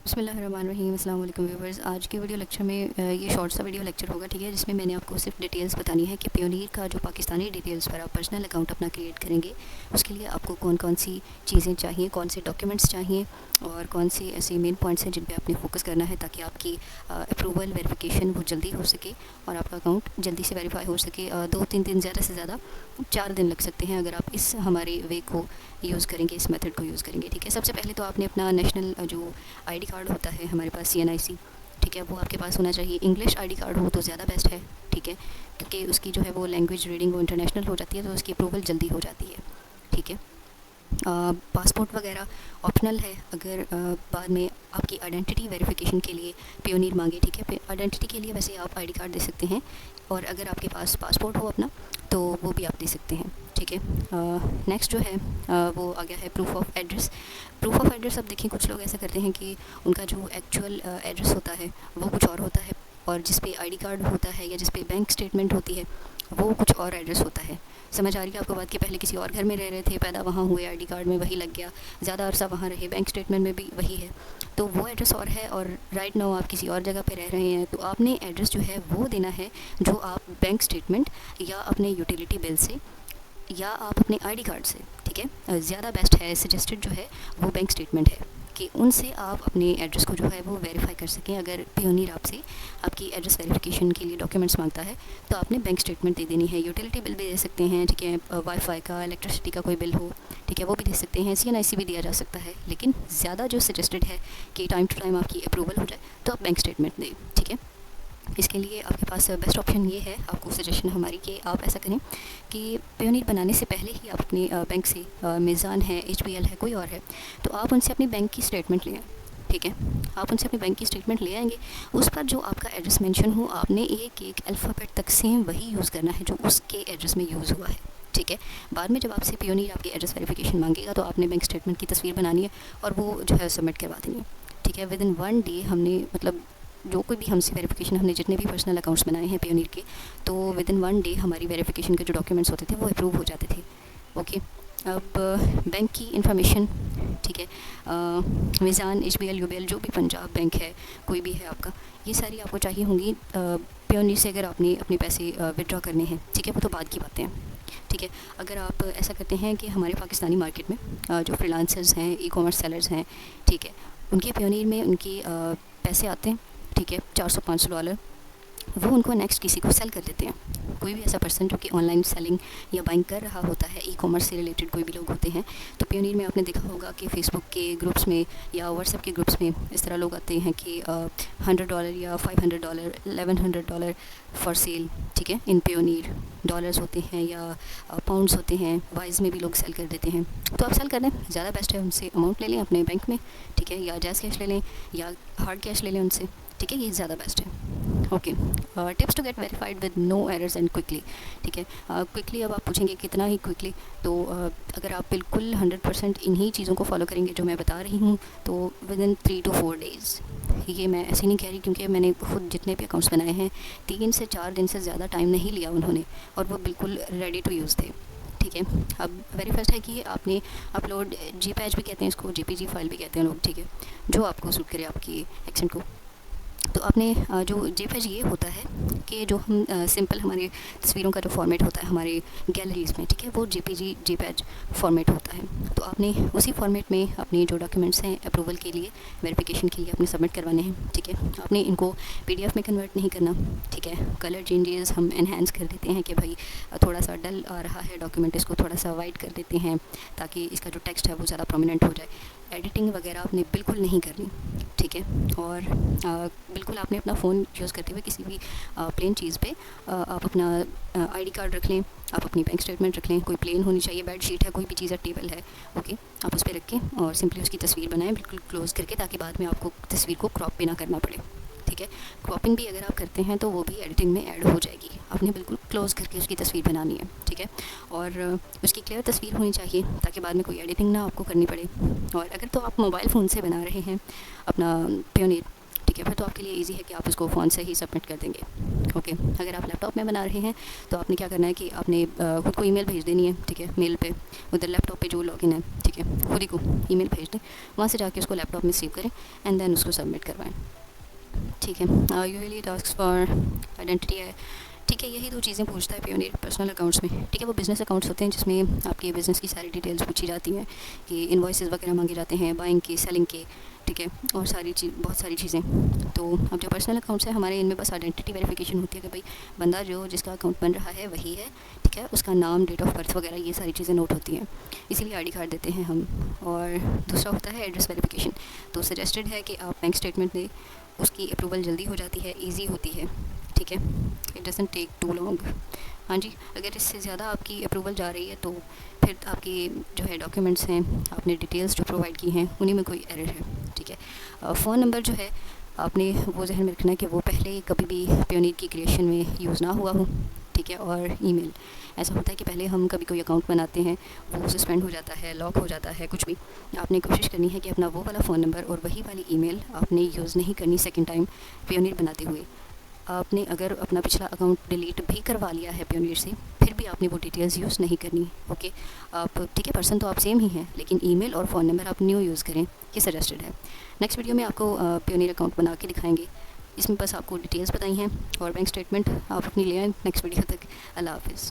बिस्मिल्लाहिर्रहमानिर्रहीम। अस्सलाम वालेकुम व्यूवर्स। आज के वीडियो लेक्चर में ये शॉर्ट सा वीडियो लेक्चर होगा, ठीक है, जिसमें मैंने आपको सिर्फ डिटेल्स बतानी है कि पियोनीर का जो पाकिस्तानी डिटेल्स पर आप पर्सनल अकाउंट अपना क्रिएट करेंगे उसके लिए आपको कौन कौन सी चीज़ें चाहिए, कौन से डॉक्यूमेंट्स चाहिए और कौन से ऐसे मेन पॉइंट्स हैं जिन पे आपने फोकस करना है ताकि आपकी अप्रूवल वेरिफिकेशन वो जल्दी हो सके और आपका अकाउंट जल्दी से वेरीफाई हो सके। 2-3 दिन, ज़्यादा से ज़्यादा 4 दिन लग सकते हैं अगर आप इस हमारे वे को यूज़ करेंगे, इस मेथड को यूज़ करेंगे, ठीक है। सबसे पहले तो आपने अपना नेशनल जो आईडी कार्ड होता है हमारे पास CNIC, ठीक है, वो आपके पास होना चाहिए। इंग्लिश आईडी कार्ड हो तो ज़्यादा बेस्ट है, ठीक है, क्योंकि उसकी जो है वो लैंग्वेज रीडिंग वो इंटरनेशनल हो जाती है तो उसकी अप्रूवल जल्दी हो जाती है, ठीक है। पासपोर्ट वगैरह ऑप्शनल है अगर बाद में आपकी आइडेंटिटी वेरिफिकेशन के लिए पियोनीर मांगे, ठीक है। आइडेंटिटी के लिए वैसे आप आईडी कार्ड दे सकते हैं और अगर आपके पास पासपोर्ट हो अपना तो वो भी आप दे सकते हैं, ठीक है। नेक्स्ट जो है वो आ गया है proof of address. Proof of address, अब देखिए कुछ लोग ऐसा करते हैं कि उनका जो एक्चुअल एड्रेस होता है वो कुछ और होता है और जिस पे आईडी कार्ड होता है या जिस पे बैंक स्टेटमेंट होती है वो कुछ और एड्रेस होता है। समझ आ रही है आपको बात कि पहले किसी और घर में रह रहे थे, पैदा वहाँ हुए, आईडी कार्ड में वही लग गया, ज़्यादा अरसा वहाँ रहे, बैंक स्टेटमेंट में भी वही है, तो वो एड्रेस और है और राइट नाउ आप किसी और जगह पे रह रहे हैं, तो आपने एड्रेस जो है वो देना है जो आप बैंक स्टेटमेंट या अपने यूटिलिटी बिल से या आप अपने आईडी कार्ड से, ठीक है, ज़्यादा बेस्ट है, सजेस्टेड जो है वो बैंक स्टेटमेंट है कि उनसे आप अपने एड्रेस को जो है वो वेरीफाई कर सकें। अगर पियोनीर आपसे आपकी एड्रेस वेरिफिकेशन के लिए डॉक्यूमेंट्स मांगता है तो आपने बैंक स्टेटमेंट दे देनी है। यूटिलिटी बिल भी दे सकते हैं, ठीक है, वाईफाई का, इलेक्ट्रिसिटी का कोई बिल हो, ठीक है, वो भी दे सकते हैं। CNIC भी दिया जा सकता है, लेकिन ज़्यादा जो सजेस्टेड है कि टाइम टू टाइम आपकी अप्रूवल हो जाए तो आप बैंक स्टेटमेंट दें, ठीक है। इसके लिए आपके पास बेस्ट ऑप्शन ये है, आपको सजेशन हमारी कि आप ऐसा करें कि पियोनीर बनाने से पहले ही आप अपने बैंक से, मीज़ान है, HBL है, कोई और है, तो आप उनसे अपनी बैंक की स्टेटमेंट ले आएँ, ठीक है। आप उनसे अपनी बैंक की स्टेटमेंट ले आएंगे, उस पर जो आपका एड्रेस मेंशन हो आपने एक एक अल्फ़ाबेट तक सेम वही यूज़ करना है जो उसके एड्रेस में यूज़ हुआ है, ठीक है। बाद में जब आपसे पियोनीर आपकी एड्रेस वेरिफिकेशन मांगेगा तो आपने बैंक स्टेटमेंट की तस्वीर बनानी है और वो जो है सबमिट करवा देनी है, ठीक है। विदिन 1 डे हमने, मतलब जो कोई भी हमसे वेरिफिकेशन, हमने जितने भी पर्सनल अकाउंट्स बनाए हैं पियोनीर के, तो विदिन 1 डे हमारी वेरिफिकेशन के जो डॉक्यूमेंट्स होते थे वो अप्रूव हो जाते थे, ओके। अब बैंक की इंफॉर्मेशन, ठीक है, मीज़ान, HBL, UBL, जो भी पंजाब बैंक है, कोई भी है आपका, ये सारी आपको चाहिए होंगी पियोनीर से अगर आपने अपने पैसे विड्रॉ करने हैं, ठीक है, वो तो बाद की बातें हैं, ठीक है। अगर आप ऐसा करते हैं कि हमारे पाकिस्तानी मार्केट में जो फ्रीलांसर्स हैं, ई-कॉमर्स सेलर्स हैं, ठीक है, उनके पियोनीर में उनके पैसे आते हैं, ठीक है, $400-500, वो उनको नेक्स्ट किसी को सेल कर देते हैं। कोई भी ऐसा पर्सन जो कि ऑनलाइन सेलिंग या बाइंग कर रहा होता है, ई-कॉमर्स से रिलेटेड कोई भी लोग होते हैं, तो पियोनीर में आपने देखा होगा कि फ़ेसबुक के ग्रुप्स में या व्हाट्सएप के ग्रुप्स में इस तरह लोग आते हैं कि $100 या $500, $1100 फॉर सेल, ठीक है, इन पियोनीर। डॉलर्स होते हैं या पाउंड्स होते हैं, वाइज में भी लोग सेल कर देते हैं, तो आप सेल कर दें, ज़्यादा बेस्ट है। उनसे अमाउंट ले लें अपने बैंक में, ठीक है, या जैज़ कैश ले लें या हार्ड कैश ले लें उनसे, ठीक है, ये ज़्यादा बेस्ट है, okay. Tips to get verified with no errors and quickly, ठीक है। क्विकली, अब आप पूछेंगे कितना ही क्विकली, तो अगर आप बिल्कुल 100% इन्हीं चीज़ों को फॉलो करेंगे जो मैं बता रही हूँ तो विदिन 3 to 4 days, ये मैं ऐसे नहीं कह रही क्योंकि मैंने खुद जितने भी अकाउंट्स बनाए हैं 3 से 4 दिन से ज़्यादा टाइम नहीं लिया उन्होंने और वो बिल्कुल रेडी टू यूज़ थे, ठीक है। अब वेरी फर्स्ट है कि आपने अपलोड, JPEG भी कहते हैं इसको, JPG फाइल भी कहते हैं लोग, ठीक है, जो आपको सूट करे आपकी एक्सेंट को। तो आपने जो JPEG ये होता है कि जो हम सिंपल हमारे तस्वीरों का जो फॉर्मेट होता है हमारे गैलरीज़ में, ठीक है, वो JPEG फॉर्मेट होता है, तो आपने उसी फॉर्मेट में अपने जो डॉक्यूमेंट्स हैं अप्रूवल के लिए, वेरिफिकेशन के लिए आपने सबमिट करवाने हैं, ठीक है। आपने इनको PDF में कन्वर्ट नहीं करना, ठीक है। कलर चेंजेस हम एनहेंस कर देते हैं कि भाई थोड़ा सा डल आ रहा है डॉक्यूमेंट, इसको थोड़ा सा वाइट कर देते हैं ताकि इसका जो टेक्स्ट है वो ज़्यादा प्रोमिनेंट हो जाए। एडिटिंग वगैरह आपने बिल्कुल नहीं करनी, ठीक है। और बिल्कुल आपने अपना फ़ोन यूज़ करते हुए किसी भी प्लेन चीज़ पे आप अपना आईडी कार्ड रख लें, आप अपनी बैंक स्टेटमेंट रख लें, कोई प्लेन होनी चाहिए, बेड शीट है, कोई भी चीज़ है, टेबल है, ओके, आप उस पर रख के और सिंपली उसकी तस्वीर बनाएं बिल्कुल क्लोज़ करके, ताकि बाद में आपको तस्वीर को क्रॉप भी ना करना पड़े, ठीक है। क्रॉपिंग भी अगर आप करते हैं तो वो भी एडिटिंग में ऐड हो जाएगी, आपने बिल्कुल क्लोज़ करके उसकी तस्वीर बनानी है, ठीक है। और उसकी क्लियर तस्वीर होनी चाहिए ताकि बाद में कोई एडिटिंग ना आपको करनी पड़े। और अगर तो आप मोबाइल फ़ोन से बना रहे हैं अपना पियोनीर, ठीक ठीक है, फिर तो आपके लिए ईजी है कि आप उसको फ़ोन से ही सबमिट कर देंगे। ओके, अगर आप लैपटॉप में बना रहे हैं तो आपने क्या करना है कि आपने खुद को ईमेल भेज देनी है, ठीक है, मेल पे उधर लैपटॉप पे जो लॉगिन है, ठीक है, खुद ही को ईमेल भेज दें, वहाँ से जाके उसको लैपटॉप में सेव करें एंड देन उसको सबमिट करवाएं। ठीक है, यूजुअली टास्क फॉर आइडेंटिटी है, ठीक है, यही 2 चीज़ें पूछता है पियोनियर पर्सनल अकाउंट्स में। ठीक है, वो बिज़नेस अकाउंट्स होते हैं जिसमें आपके बिज़नेस की सारी डिटेल्स पूछी जाती हैं कि इनवॉइसेस वगैरह मांगे जाते हैं, बाइंग के, सेलिंग के, ठीक है, और बहुत सारी चीज़ें। तो अब जो पर्सनल अकाउंट्स है हमारे, इनमें बस आइडेंटिटी वेरिफिकेशन होती है कि भाई बंदा जो जिसका अकाउंट बन रहा है वही है, ठीक है, उसका नाम, डेट ऑफ बर्थ वगैरह ये सारी चीज़ें नोट होती हैं, इसीलिए आईडी कार्ड देते हैं हम। और दूसरा होता है एड्रेस वेरिफिकेशन। तो सजेस्टेड है कि आप बैंक स्टेटमेंट दें, उसकी अप्रूवल जल्दी हो जाती है, ईजी होती है, ठीक है, it doesn't take too long. हाँ जी, अगर इससे ज़्यादा आपकी अप्रूवल जा रही है तो फिर आपके जो है डॉक्यूमेंट्स हैं, आपने डिटेल्स जो प्रोवाइड की हैं उन्हीं में कोई एरर है, ठीक है। फ़ोन नंबर जो है आपने वो जहन में रखना है कि वो पहले कभी भी पियोनियर की क्रिएशन में यूज़ ना हुआ हो, ठीक है। और ईमेल, ऐसा होता है कि पहले हम कभी कोई अकाउंट बनाते हैं, वो सस्पेंड हो जाता है, लॉक हो जाता है, कुछ भी। आपने कोशिश करनी है कि अपना वो वाला फ़ोन नंबर और वही वाली ईमेल आपने यूज़ नहीं करनी सेकंड टाइम पियोनियर बनाते हुए। आपने अगर अपना पिछला अकाउंट डिलीट भी करवा लिया है पियोनियर से, फिर भी आपने वो डिटेल्स यूज़ नहीं करनी। ओके, आप ठीक है, पर्सन तो आप सेम ही हैं, लेकिन ईमेल और फ़ोन नंबर आप न्यू यूज़ करें, ये सजेस्टेड है। नेक्स्ट वीडियो में आपको पियोनियर अकाउंट बना के दिखाएंगे, इसमें बस आपको डिटेल्स बताई हैं और बैंक स्टेटमेंट आप अपनी ले आएँ। नेक्स्ट वीडियो तक अल्लाह हाफ़िज़।